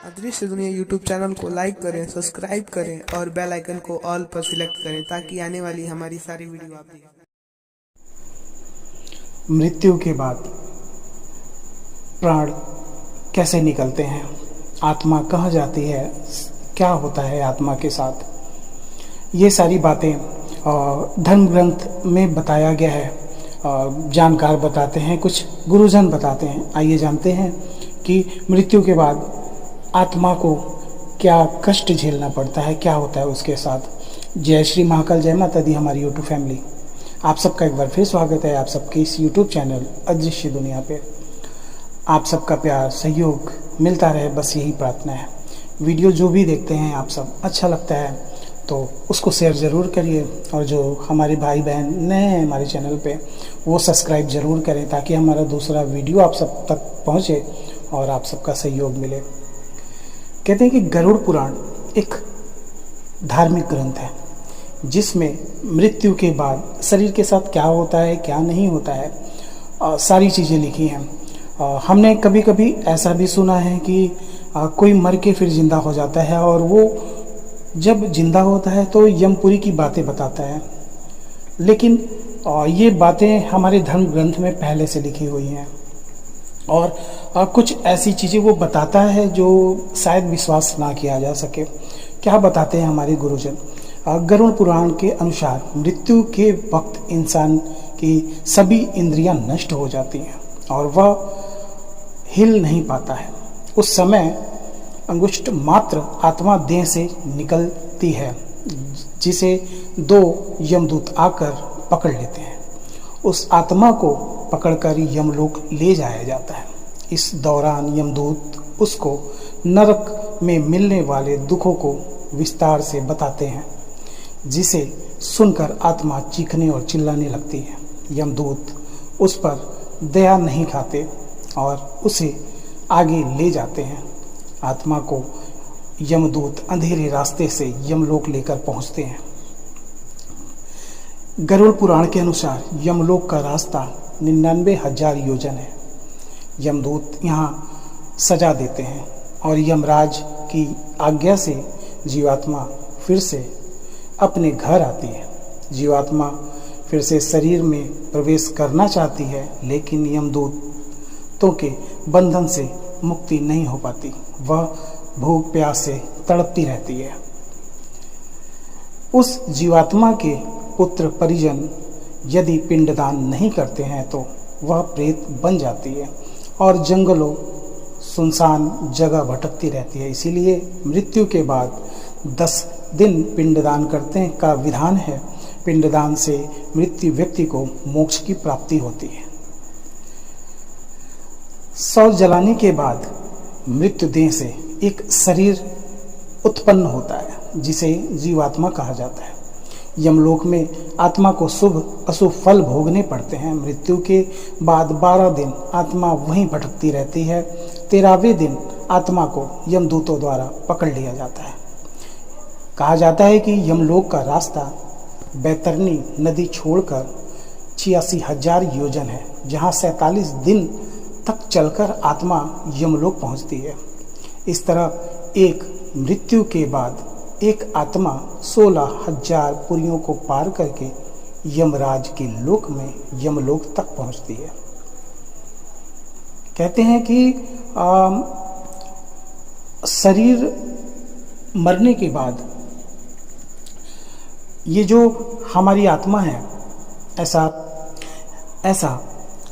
अदृश्य दुनिया YouTube channel को लाइक करें, सब्सक्राइब करें और बेल आइकन को ऑल पर सिलेक्ट करें ताकि आने वाली हमारी सारी वीडियो आप देखें। मृत्यु के बाद प्राण कैसे निकलते हैं, आत्मा कहाँ जाती है, क्या होता है आत्मा के साथ, ये सारी बातें धर्म ग्रंथ में बताया गया है। जानकार बताते हैं, कुछ गुरुजन बताते हैं। आइए जानते हैं कि मृत्यु के बाद आत्मा को क्या कष्ट झेलना पड़ता है, क्या होता है उसके साथ। जय श्री महाकाल, जय माता दी हमारी यूट्यूब फैमिली। आप सबका एक बार फिर स्वागत है आप सबके इस यूट्यूब चैनल अदृश्य दुनिया पे। आप सबका प्यार सहयोग मिलता रहे, बस यही प्रार्थना है। वीडियो जो भी देखते हैं आप सब, अच्छा लगता है तो उसको शेयर ज़रूर करिए, और जो हमारे भाई बहन नए हैं हमारे चैनल पे वो सब्सक्राइब ज़रूर करें ताकि हमारा दूसरा वीडियो आप सब तक पहुँचे और आप सबका सहयोग मिले। कहते हैं कि गरुड़ पुराण एक धार्मिक ग्रंथ है जिसमें मृत्यु के बाद शरीर के साथ क्या होता है, क्या नहीं होता है, सारी चीज़ें लिखी हैं। हमने कभी कभी ऐसा भी सुना है कि कोई मर के फिर जिंदा हो जाता है, और वो जब जिंदा होता है तो यमपुरी की बातें बताता है। लेकिन ये बातें हमारे धर्म ग्रंथ में पहले से लिखी हुई हैं, और कुछ ऐसी चीज़ें वो बताता है जो शायद विश्वास ना किया जा सके। क्या बताते हैं हमारे गुरुजन? गरुड़ पुराण के अनुसार मृत्यु के वक्त इंसान की सभी इंद्रियां नष्ट हो जाती हैं और वह हिल नहीं पाता है। उस समय अंगुष्ठ मात्र आत्मा देह से निकलती है, जिसे दो यमदूत आकर पकड़ लेते हैं। उस आत्मा को पकड़कर यमलोक ले जाया जाता है। इस दौरान यमदूत उसको नरक में मिलने वाले दुखों को विस्तार से बताते हैं, जिसे सुनकर आत्मा चीखने और चिल्लाने लगती है। यमदूत उस पर दया नहीं खाते और उसे आगे ले जाते हैं। आत्मा को यमदूत अंधेरे रास्ते से यमलोक लेकर पहुंचते हैं। गरुड़ पुराण के अनुसार यमलोक का रास्ता 99,000 योजन है। यमदूत यहाँ सजा देते हैं और यमराज की आज्ञा से जीवात्मा फिर से अपने घर आती है। जीवात्मा फिर से शरीर में प्रवेश करना चाहती है, लेकिन यमदूतों के बंधन से मुक्ति नहीं हो पाती। वह भूख प्यास से तड़पती रहती है। उस जीवात्मा के पुत्र परिजन यदि पिंडदान नहीं करते हैं तो वह प्रेत बन जाती है और जंगलों सुनसान जगह भटकती रहती है। इसीलिए मृत्यु के बाद 10 दिन पिंडदान करने का विधान है। पिंडदान से मृत्यु व्यक्ति को मोक्ष की प्राप्ति होती है। शव जलाने के बाद मृत्यु देह से एक शरीर उत्पन्न होता है, जिसे जीवात्मा कहा जाता है। यमलोक में आत्मा को शुभ अशुभ फल भोगने पड़ते हैं। मृत्यु के बाद 12 दिन आत्मा वहीं भटकती रहती है। 13वें दिन आत्मा को यमदूतों द्वारा पकड़ लिया जाता है। कहा जाता है कि यमलोक का रास्ता बैतरनी नदी छोड़कर 86,000 योजन है, जहाँ 47 दिन तक चलकर आत्मा यमलोक पहुँचती है। इस तरह एक मृत्यु के बाद एक आत्मा 16,000 पुरियों को पार करके यमराज के लोक में यमलोक तक पहुंचती है। कहते हैं कि शरीर मरने के बाद ये जो हमारी आत्मा है, ऐसा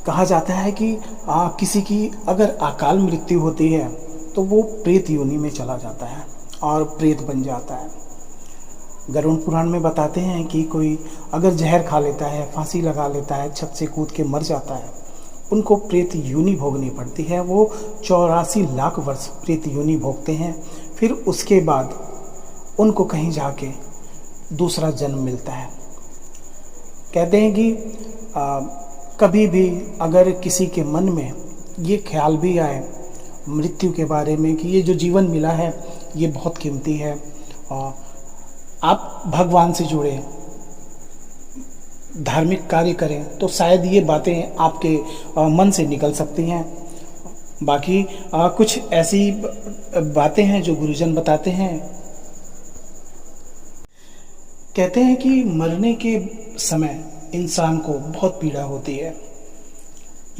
कहा जाता है कि किसी की अगर अकाल मृत्यु होती है तो वो प्रेत योनि में चला जाता है और प्रेत बन जाता है। गरुड़ पुराण में बताते हैं कि कोई अगर जहर खा लेता है, फांसी लगा लेता है, छत से कूद के मर जाता है, उनको प्रेत योनि भोगनी पड़ती है। वो 84 लाख वर्ष प्रेत योनि भोगते हैं। फिर उसके बाद उनको कहीं जाके दूसरा जन्म मिलता है। कहते हैं कि कभी भी अगर किसी के मन में ये ख्याल भी आए मृत्यु के बारे में कि ये जो जीवन मिला है ये बहुत कीमती है, और आप भगवान से जुड़े, धार्मिक कार्य करें, तो शायद ये बातें आपके मन से निकल सकती हैं। बाकी कुछ ऐसी बातें हैं जो गुरुजन बताते हैं। कहते हैं कि मरने के समय इंसान को बहुत पीड़ा होती है।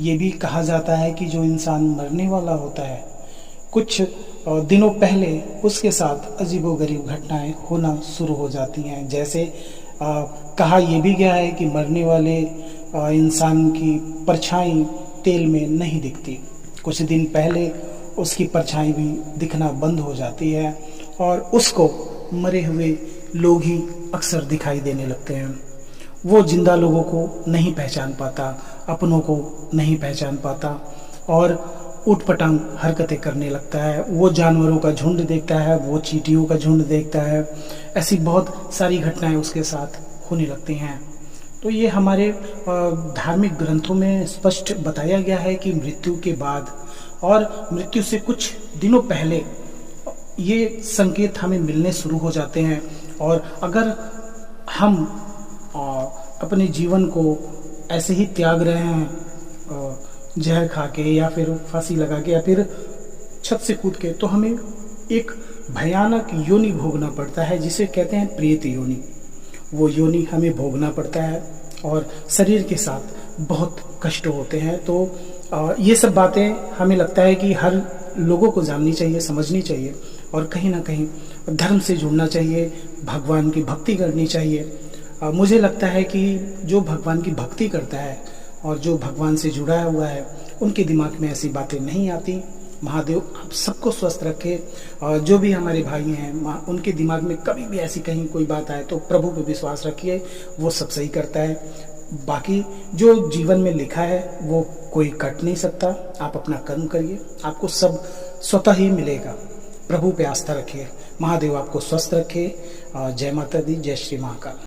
ये भी कहा जाता है कि जो इंसान मरने वाला होता है, कुछ दिनों पहले उसके साथ अजीबोगरीब घटनाएं होना शुरू हो जाती हैं। जैसे कहा यह भी गया है कि मरने वाले इंसान की परछाई तेल में नहीं दिखती। कुछ दिन पहले उसकी परछाई भी दिखना बंद हो जाती है और उसको मरे हुए लोग ही अक्सर दिखाई देने लगते हैं। वो जिंदा लोगों को नहीं पहचान पाता, अपनों को नहीं पहचान पाता और उटपटांग हरकतें करने लगता है। वो जानवरों का झुंड देखता है, वो चींटियों का झुंड देखता है। ऐसी बहुत सारी घटनाएं उसके साथ होने लगती हैं। तो ये हमारे धार्मिक ग्रंथों में स्पष्ट बताया गया है कि मृत्यु के बाद और मृत्यु से कुछ दिनों पहले ये संकेत हमें मिलने शुरू हो जाते हैं। और अगर हम अपने जीवन को ऐसे ही त्याग रहे हैं, जहर खा के या फिर फांसी लगा के या फिर छत से कूद के, तो हमें एक भयानक योनि भोगना पड़ता है जिसे कहते हैं प्रेत योनि। वो योनि हमें भोगना पड़ता है और शरीर के साथ बहुत कष्ट होते हैं। तो ये सब बातें हमें लगता है कि हर लोगों को जाननी चाहिए, समझनी चाहिए और कहीं ना कहीं धर्म से जुड़ना चाहिए, भगवान की भक्ति करनी चाहिए। मुझे लगता है कि जो भगवान की भक्ति करता है और जो भगवान से जुड़ा हुआ है, उनके दिमाग में ऐसी बातें नहीं आती। महादेव आप सबको स्वस्थ रखे। और जो भी हमारे भाई हैं, उनके दिमाग में कभी भी ऐसी कहीं कोई बात आए तो प्रभु पे विश्वास रखिए, वो सब सही करता है। बाकी जो जीवन में लिखा है वो कोई कट नहीं सकता। आप अपना कर्म करिए, आपको सब स्वतः ही मिलेगा। प्रभु पे आस्था रखिए। महादेव आपको स्वस्थ रखे। जय माता दी, जय श्री महाकाल।